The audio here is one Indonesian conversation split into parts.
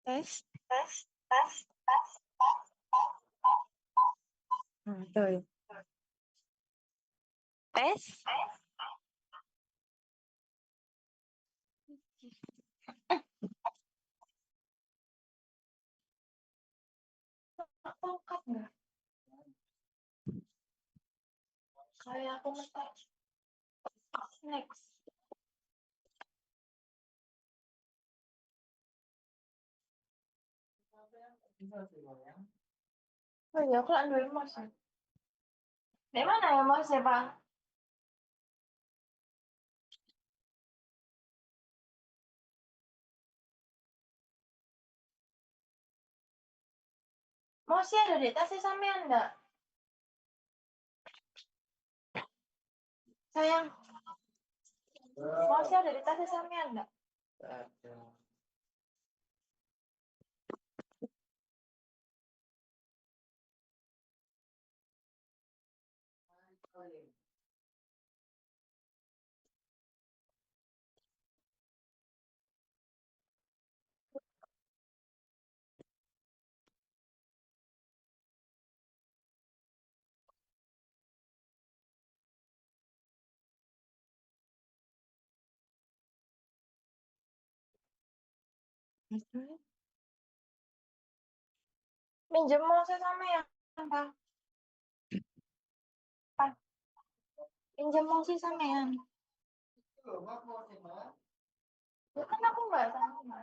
Tes. Tuh. Tes. Tongkat nggak? Kayak aku ngetek. Next. Oh iya, aku ambil mouse ya. Di mana ya mouse ya, Bang? Mouse ada di tasnya sampean enggak? Sayang, mouse ada di tasnya sampean enggak? Minjem mouse sampean, Bang. Bang, pinjam mouse sampean. Ya kan aku enggak sama.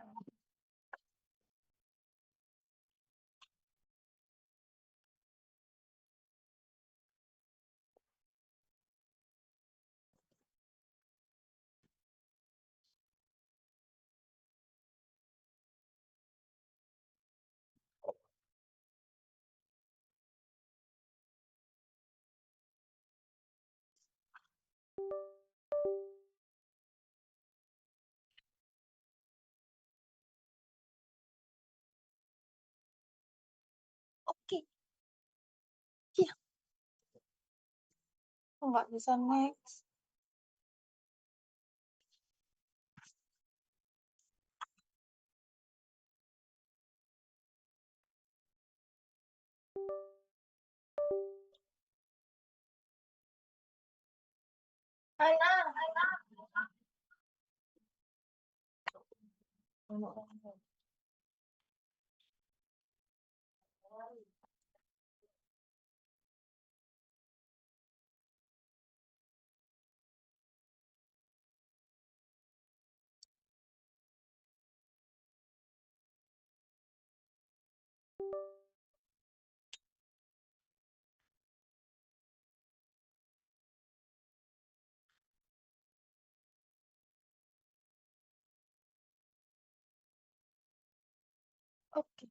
Oke. Iya, enggak bisa next. Ana. Oke.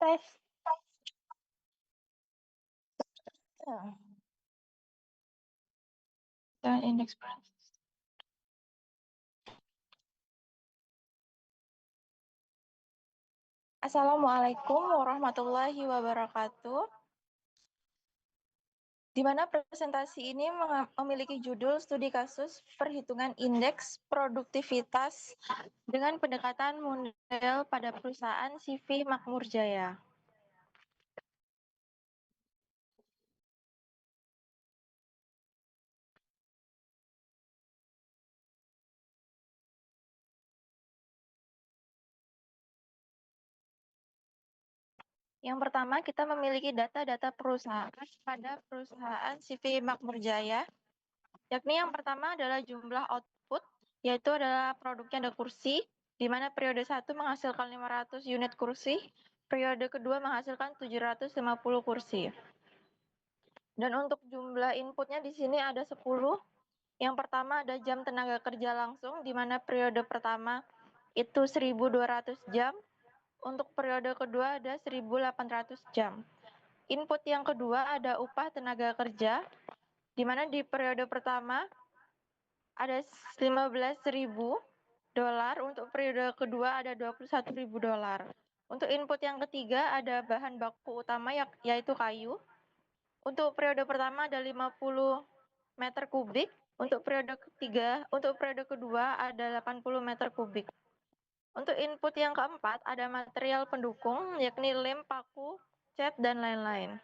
Tes. Ya. Dan indeks berat. Assalamualaikum warahmatullahi wabarakatuh. Di mana presentasi ini memiliki judul studi kasus perhitungan indeks produktivitas dengan pendekatan model pada perusahaan CV Makmur Jaya. Yang pertama, kita memiliki data-data perusahaan pada perusahaan CV Makmur Jaya, yakni yang pertama adalah jumlah output, yaitu adalah produknya ada kursi, di mana periode 1 menghasilkan 500 unit kursi, periode kedua menghasilkan 750 kursi. Dan untuk jumlah inputnya di sini ada 10. Yang pertama ada jam tenaga kerja langsung, di mana periode pertama itu 1.200 jam, Untuk periode kedua ada 1.800 jam. Input yang kedua ada upah tenaga kerja, di mana di periode pertama ada 15.000 dolar, untuk periode kedua ada 21.000 dolar. Untuk input yang ketiga ada bahan baku utama yaitu kayu. Untuk periode pertama ada 50 meter kubik, untuk periode kedua ada 80 meter kubik. Untuk input yang keempat ada material pendukung yakni lem, paku, cat, dan lain-lain.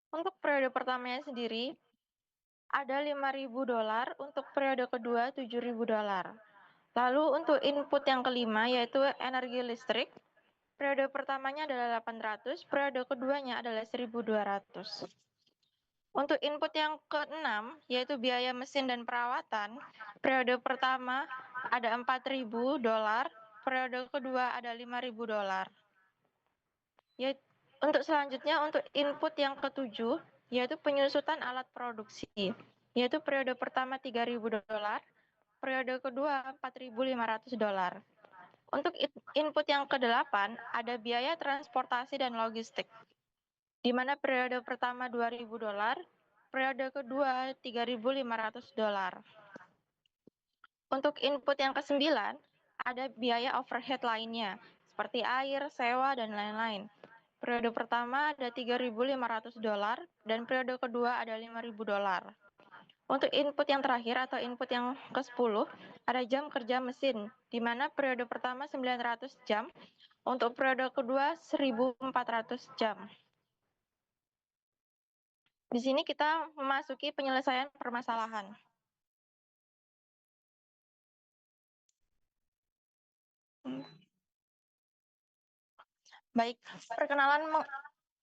Untuk periode pertamanya sendiri ada 5.000 dolar, untuk periode kedua 7.000 dolar. Lalu untuk input yang kelima yaitu energi listrik, periode pertamanya adalah 800, periode keduanya adalah 1.200. Untuk input yang keenam yaitu biaya mesin dan perawatan, periode pertama ada 4.000 dolar, periode kedua ada 5.000 dolar. Untuk selanjutnya untuk input yang ketujuh yaitu penyusutan alat produksi, yaitu periode pertama 3.000 dolar, periode kedua 4.500 dolar. Untuk input yang kedelapan ada biaya transportasi dan logistik, di mana periode pertama 2.000 dolar, periode kedua 3.500 dolar. Untuk input yang kesembilan ada biaya overhead lainnya, seperti air, sewa, dan lain-lain. Periode pertama ada 3.500 dolar, dan periode kedua ada 5.000 dolar. Untuk input yang terakhir atau input yang ke-10, ada jam kerja mesin, di mana periode pertama 900 jam, untuk periode kedua 1.400 jam. Di sini kita memasuki penyelesaian permasalahan. Baik, perkenalan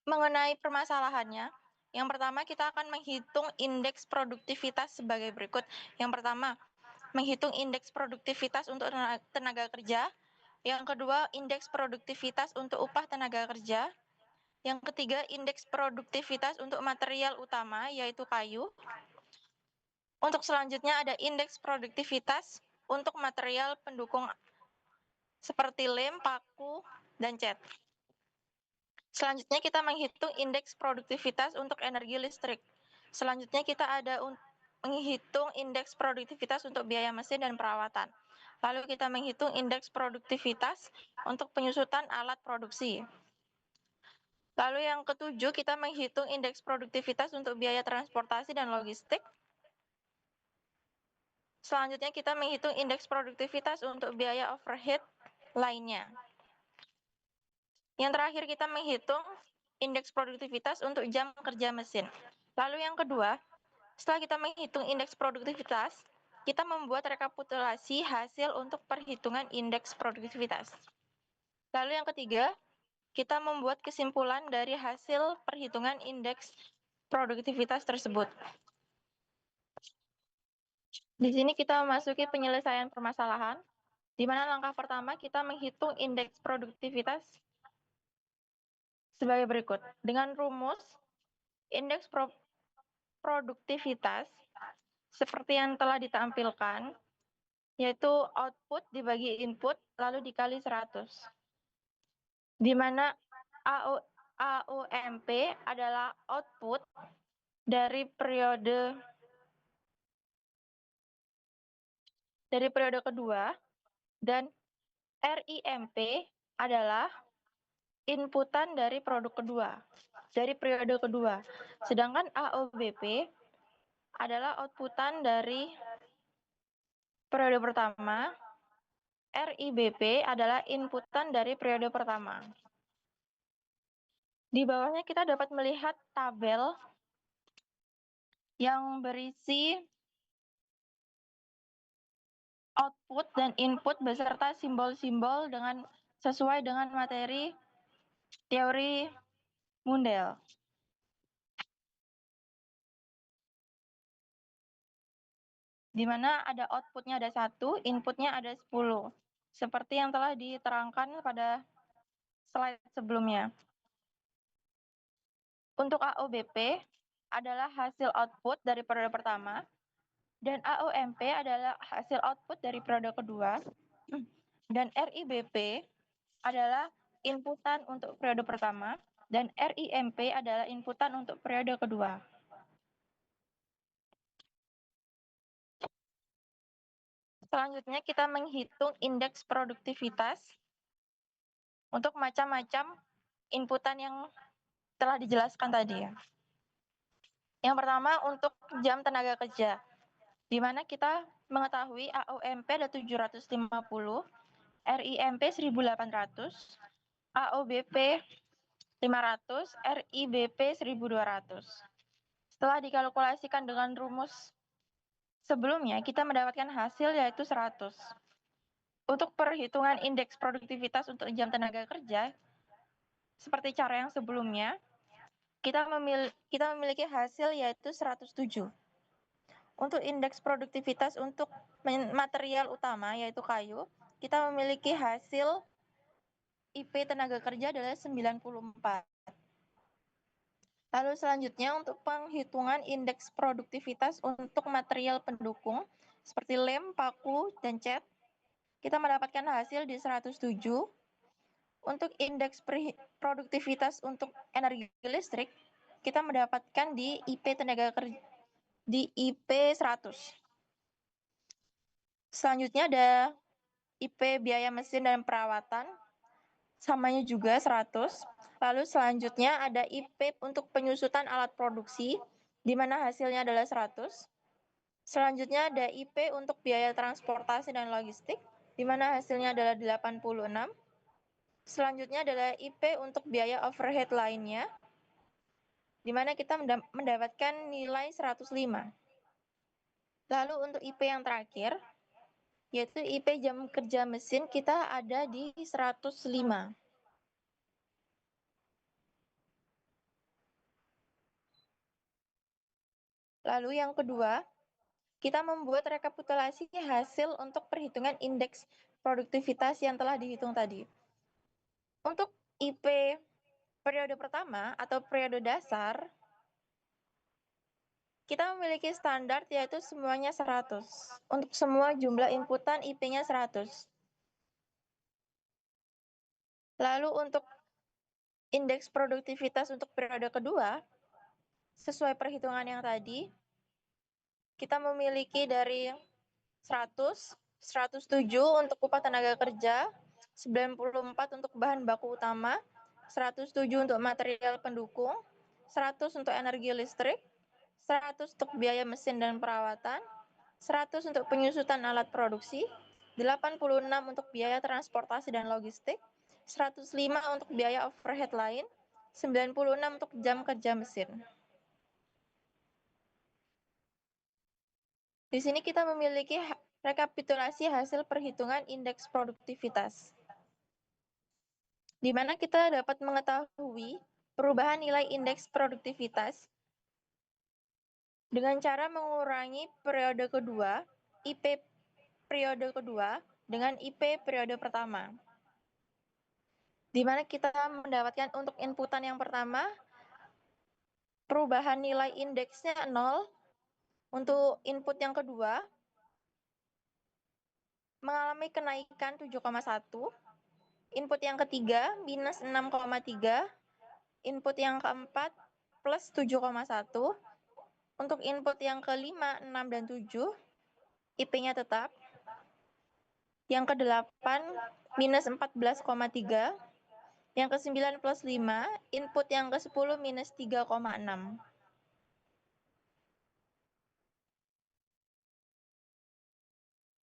mengenai permasalahannya. Yang pertama, kita akan menghitung indeks produktivitas sebagai berikut. Yang pertama, menghitung indeks produktivitas untuk tenaga kerja. Yang kedua, indeks produktivitas untuk upah tenaga kerja. Yang ketiga, indeks produktivitas untuk material utama, yaitu kayu. Untuk selanjutnya ada indeks produktivitas untuk material pendukung seperti lem, paku, dan cat. Selanjutnya kita menghitung indeks produktivitas untuk energi listrik. Selanjutnya kita ada menghitung indeks produktivitas untuk biaya mesin dan perawatan. Lalu kita menghitung indeks produktivitas untuk penyusutan alat produksi. Lalu yang ketujuh, kita menghitung indeks produktivitas untuk biaya transportasi dan logistik. Selanjutnya kita menghitung indeks produktivitas untuk biaya overhead lainnya. Yang terakhir kita menghitung indeks produktivitas untuk jam kerja mesin. Lalu yang kedua, setelah kita menghitung indeks produktivitas, kita membuat rekapitulasi hasil untuk perhitungan indeks produktivitas. Lalu yang ketiga, kita membuat kesimpulan dari hasil perhitungan indeks produktivitas tersebut. Di sini kita memasuki penyelesaian permasalahan, di mana langkah pertama kita menghitung indeks produktivitas sebagai berikut. Dengan rumus indeks produktivitas seperti yang telah ditampilkan, yaitu output dibagi input lalu dikali 100. Di mana AUMP adalah output dari periode kedua, dan RIMP adalah inputan dari periode kedua. Sedangkan AOBP adalah outputan dari periode pertama, RIBP adalah inputan dari periode pertama. Di bawahnya kita dapat melihat tabel yang berisi output dan input beserta simbol-simbol sesuai dengan materi teori Mundell. Di mana ada outputnya ada 1, inputnya ada 10. Seperti yang telah diterangkan pada slide sebelumnya. Untuk AOBP adalah hasil output dari periode pertama, dan AOMP adalah hasil output dari periode kedua, dan RIBP adalah inputan untuk periode pertama dan RIMP adalah inputan untuk periode kedua. Selanjutnya kita menghitung indeks produktivitas untuk macam-macam inputan yang telah dijelaskan tadi ya. Yang pertama untuk jam tenaga kerja, di mana kita mengetahui AOMP ada 750, RIMP 1800, AOBP 500, RIBP 1200. Setelah dikalkulasikan dengan rumus sebelumnya, kita mendapatkan hasil yaitu 100. Untuk perhitungan indeks produktivitas untuk jam tenaga kerja, seperti cara yang sebelumnya, kita memiliki hasil yaitu 107. Untuk indeks produktivitas untuk material utama yaitu kayu, kita memiliki hasil IP tenaga kerja adalah 94. Lalu selanjutnya untuk penghitungan indeks produktivitas untuk material pendukung seperti lem, paku, dan cat, kita mendapatkan hasil di 107. Untuk indeks produktivitas untuk energi listrik, kita mendapatkan di IP tenaga kerja di IP 100. Selanjutnya ada IP biaya mesin dan perawatan, samanya juga 100. Lalu selanjutnya ada IP untuk penyusutan alat produksi, di mana hasilnya adalah 100. Selanjutnya ada IP untuk biaya transportasi dan logistik, di mana hasilnya adalah 86. Selanjutnya adalah IP untuk biaya overhead lainnya, di mana kita mendapatkan nilai 105. Lalu untuk IP yang terakhir, yaitu IP jam kerja mesin, kita ada di 105. Lalu yang kedua, kita membuat rekapitulasi hasil untuk perhitungan indeks produktivitas yang telah dihitung tadi. Untuk IP periode pertama atau periode dasar, kita memiliki standar yaitu semuanya 100. Untuk semua jumlah inputan IP-nya 100. Lalu untuk indeks produktivitas untuk periode kedua, sesuai perhitungan yang tadi, kita memiliki dari 100, 107 untuk upah tenaga kerja, 94 untuk bahan baku utama, 107 untuk material pendukung, 100 untuk energi listrik, 100 untuk biaya mesin dan perawatan, 100 untuk penyusutan alat produksi, 86 untuk biaya transportasi dan logistik, 105 untuk biaya overhead lain, 96 untuk jam kerja mesin. Di sini kita memiliki rekapitulasi hasil perhitungan indeks produktivitas, di mana kita dapat mengetahui perubahan nilai indeks produktivitas dengan cara mengurangi periode kedua, IP periode kedua, dengan IP periode pertama. Di mana kita mendapatkan untuk inputan yang pertama, perubahan nilai indeksnya 0, untuk input yang kedua, mengalami kenaikan 7,1, input yang ketiga minus 6,3, input yang keempat plus 7,1, untuk input yang kelima 6 dan 7, IP-nya tetap, yang ke-8 minus 14,3, yang ke-9 plus 5, input yang ke-10 minus 3,6.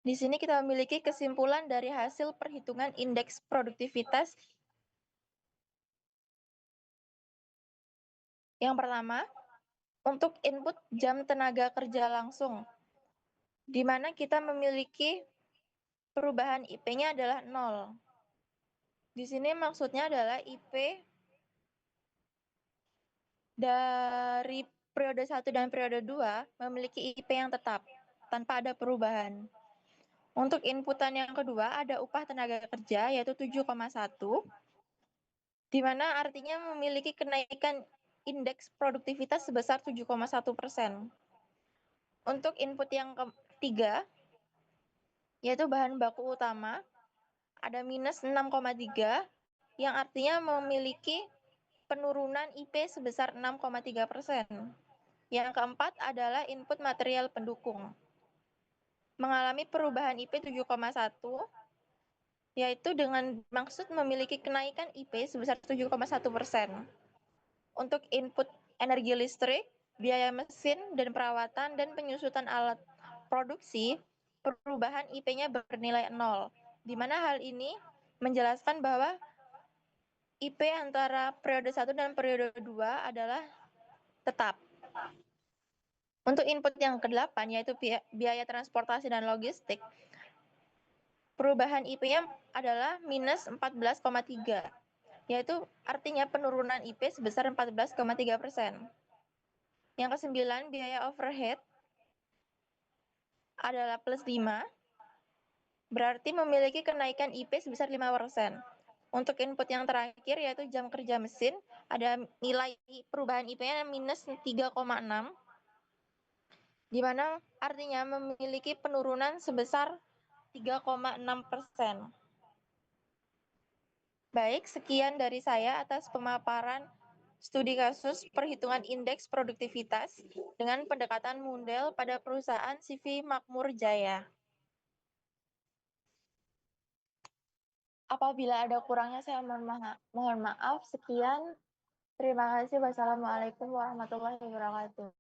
Di sini kita memiliki kesimpulan dari hasil perhitungan indeks produktivitas. Yang pertama, untuk input jam tenaga kerja langsung, di mana kita memiliki perubahan IP-nya adalah 0. Di sini maksudnya adalah IP dari periode 1 dan periode 2 memiliki IP yang tetap, tanpa ada perubahan. Untuk inputan yang kedua ada upah tenaga kerja yaitu 7,1, di mana artinya memiliki kenaikan indeks produktivitas sebesar 7,1%. Untuk input yang ketiga yaitu bahan baku utama, ada minus 6,3, yang artinya memiliki penurunan IP sebesar 6,3%. Yang keempat adalah input material pendukung. Mengalami perubahan IP 7,1, yaitu dengan maksud memiliki kenaikan IP sebesar 7,1%. Untuk input energi listrik, biaya mesin dan perawatan dan penyusutan alat produksi, perubahan IP-nya bernilai 0, di mana hal ini menjelaskan bahwa IP antara periode 1 dan periode 2 adalah tetap. Untuk input yang ke-8, yaitu biaya transportasi dan logistik, perubahan IP-nya adalah minus 14,3, yaitu artinya penurunan IP sebesar 14,3%. Yang ke-9, biaya overhead adalah plus 5, berarti memiliki kenaikan IP sebesar 5%. Untuk input yang terakhir, yaitu jam kerja mesin, ada nilai perubahan IP-nya minus 3,6, di mana artinya memiliki penurunan sebesar 3,6%. Baik, sekian dari saya atas pemaparan studi kasus perhitungan indeks produktivitas dengan pendekatan Mundell pada perusahaan CV Makmur Jaya. Apabila ada kurangnya saya mohon maaf. Sekian. Terima kasih. Wassalamualaikum warahmatullahi wabarakatuh.